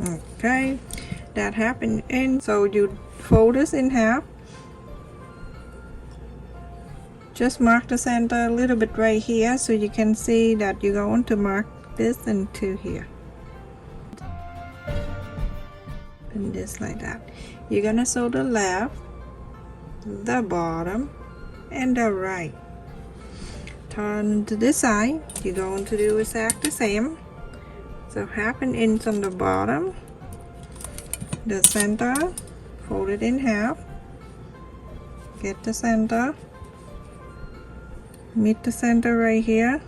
Okay, that happened. And so you fold this in half. Just mark the center a little bit right here so you can see that you're going to mark this into here. And this like that. You're gonna sew the left, the bottom, and the right. Turn to this side. You're going to do exactly the same. So half an inch on the bottom, the center, fold it in half, get the center, meet the center right here,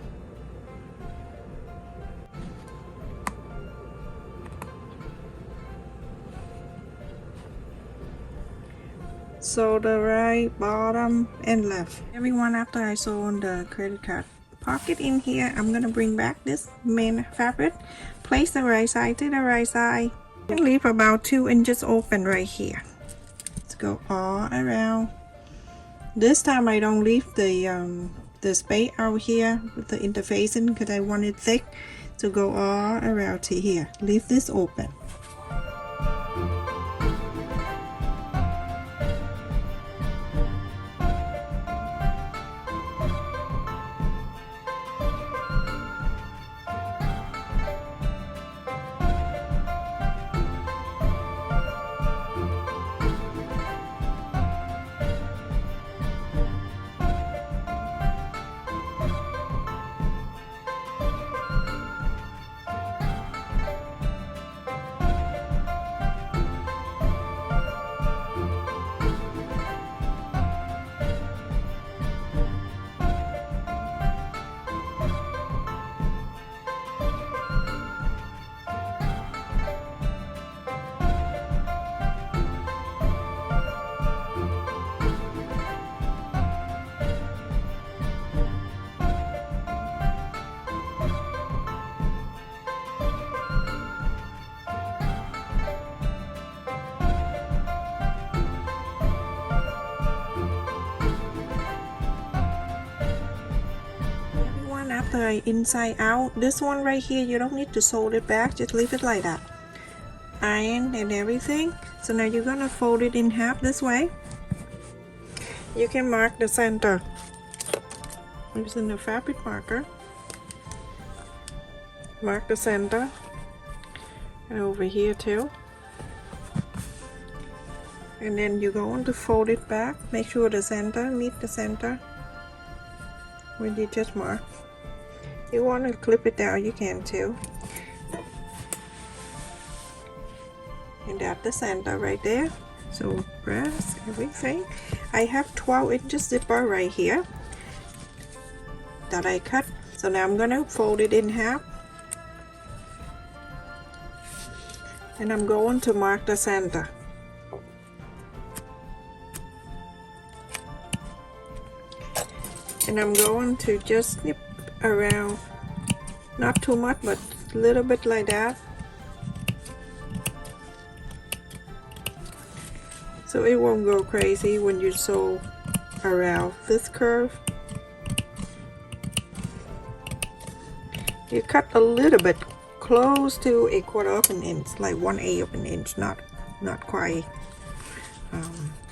sew the right, bottom, and left. Everyone, after I sew on the credit card pocket in here, I'm gonna bring back this main fabric, place the right side to the right side, and leave about 2 inches open right here. Let's go all around. This time I don't leave the space out here with the interfacing because I want it thick, so go all around to here. Leave this open. After I inside out, this one right here, you don't need to sew it back, just leave it like that. Iron and everything. So now you're gonna fold it in half this way. You can mark the center using the fabric marker. Mark the center, and over here too. And then you're going to fold it back. Make sure the center meet the center when you just mark. You want to clip it down, you can too. And that's the center right there. So press everything. I have 12 inches zipper right here that I cut. So now I'm gonna fold it in half. And I'm going to mark the center. And I'm going to just snip around, not too much, but a little bit like that, so it won't go crazy when you sew around this curve. You cut a little bit, close to 1/4 of an inch, like 1/8 of an inch, not quite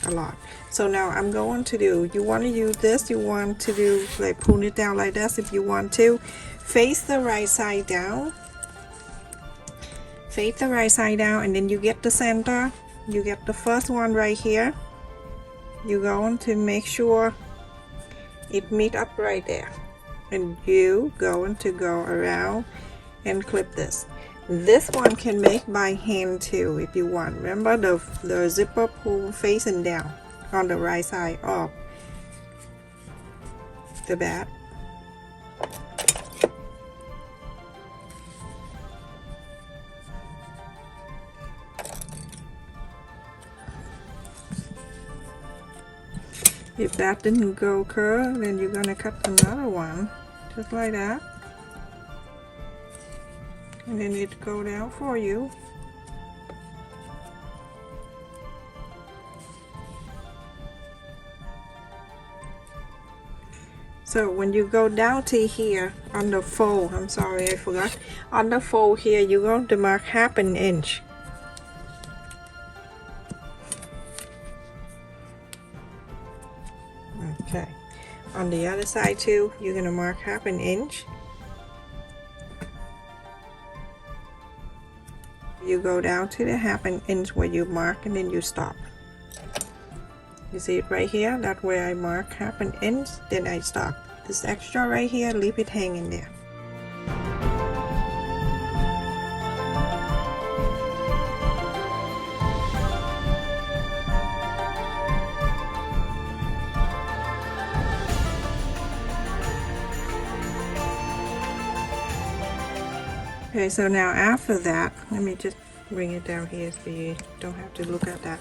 a lot. So now I'm going to do, you want to use this, you want to do like pull it down like this if you want to. Face the right side down. Face the right side down, and then you get the center. You get the first one right here. You're going to make sure it meet up right there. And you going to go around and clip this. This one can make by hand too if you want. Remember the zipper pull facing down on the right side of the back. If that didn't go curl, then you're gonna cut another one just like that, and then it go down for you. So when you go down to here on the fold, I'm sorry I forgot, on the fold here you're going to mark 1/2 inch. Okay, on the other side too you're going to mark 1/2 inch. You go down to the 1/2 inch where you mark and then you stop. You see it right here? That's where I mark 1/2 inch, then I stop. This extra right here, leave it hanging there. Okay, so now after that, let me just bring it down here so you don't have to look at that.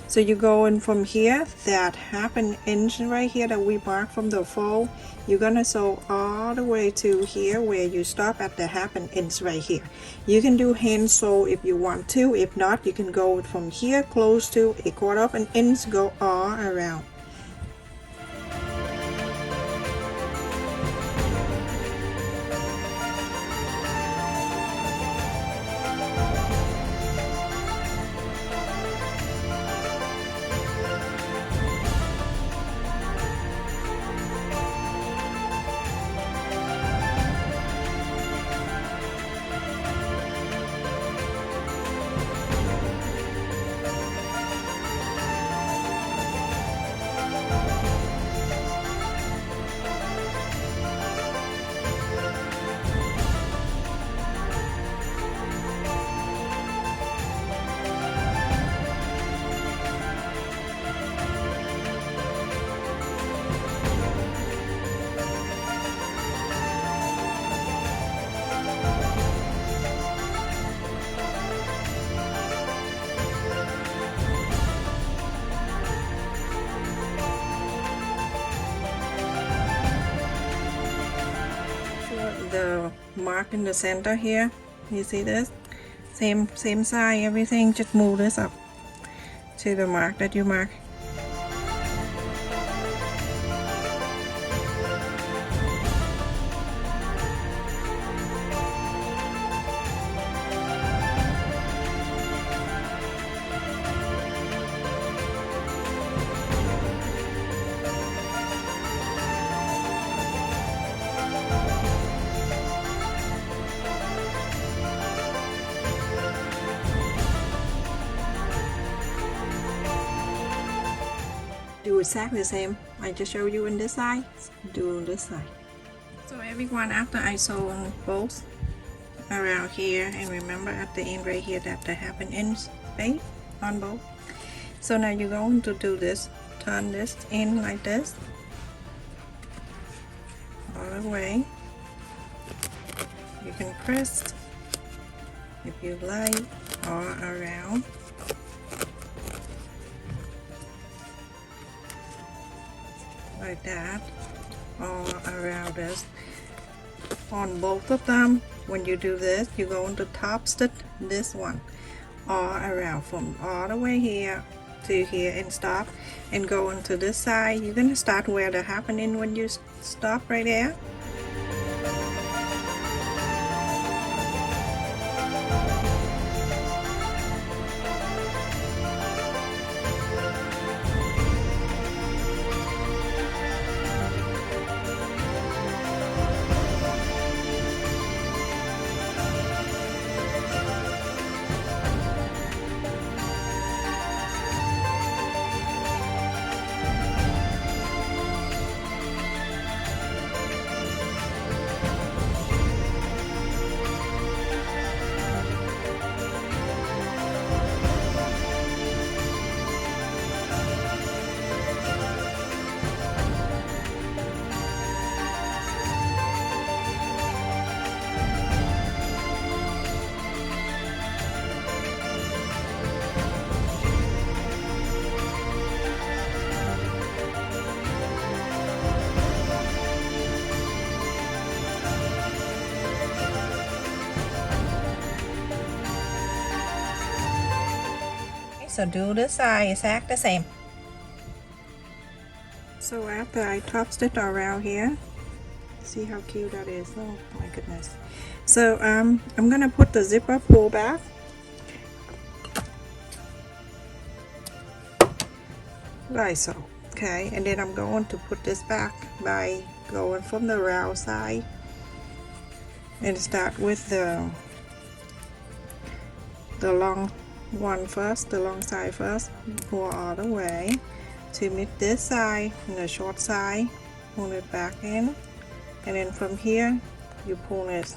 So you go in from here, that 1/2 inch right here that we marked from the fold, you're gonna sew all the way to here where you stop at the 1/2 inch right here. You can do hand sew if you want to. If not, you can go from here close to 1/4 inch, go all around. The mark in the center here, you see this? Same size, everything, just move this up to the mark that you mark. Do exactly the same. I just show you in this side, do on this side. So everyone, after I sew on both around here, and remember at the end right here that the 1/2 inch space on both. So now you're going to do this, turn this in like this all the way. You can press if you like all around. Like that, all around this. On both of them, when you do this, you're going to top stitch this one all around from all the way here to here and stop, and go into this side. You're going to start where the 1/2 inch when you stop right there. So do this side exact the same. So after I top stitch around here, See how cute that is. Oh my goodness. So I'm gonna put the zipper pull back. Like so. Okay, and then I'm going to put this back by going from the round side and start with the long one first, the long side first. Pull all the way to meet this side and the short side. Pull it back in, and then from here you pull it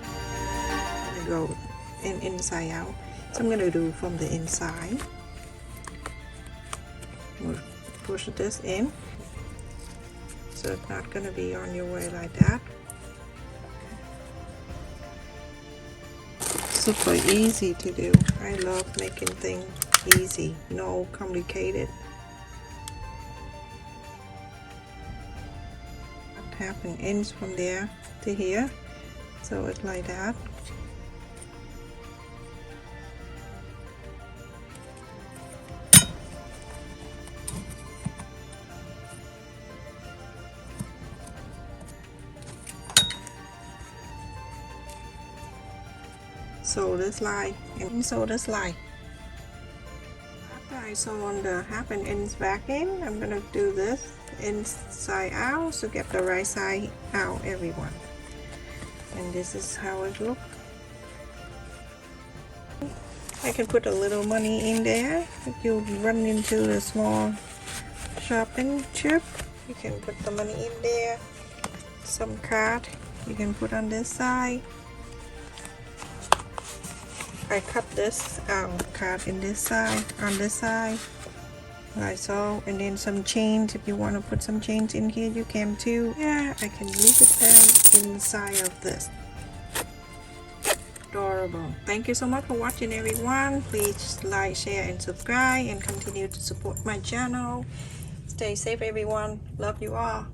and go inside out. So I'm gonna do from the inside. We'll push this in so it's not gonna be on your way like that. Super easy to do. I love making things easy, no complicated. 1/2 inch from there to here, so it's like that. Sew this line and sew this line. After I sew on the 1/2 inch back in, I'm gonna do this inside out to get the right side out, everyone. And this is how it looks. I can put a little money in there. If you run into the small shopping trip, you can put the money in there. Some card you can put on this side. I cut this card in this side, on this side, like so, and then some chains. If you want to put some chains in here, you can too. Yeah, I can leave it there inside of this. Adorable. Thank you so much for watching, everyone. Please like, share, and subscribe, and continue to support my channel. Stay safe, everyone. Love you all.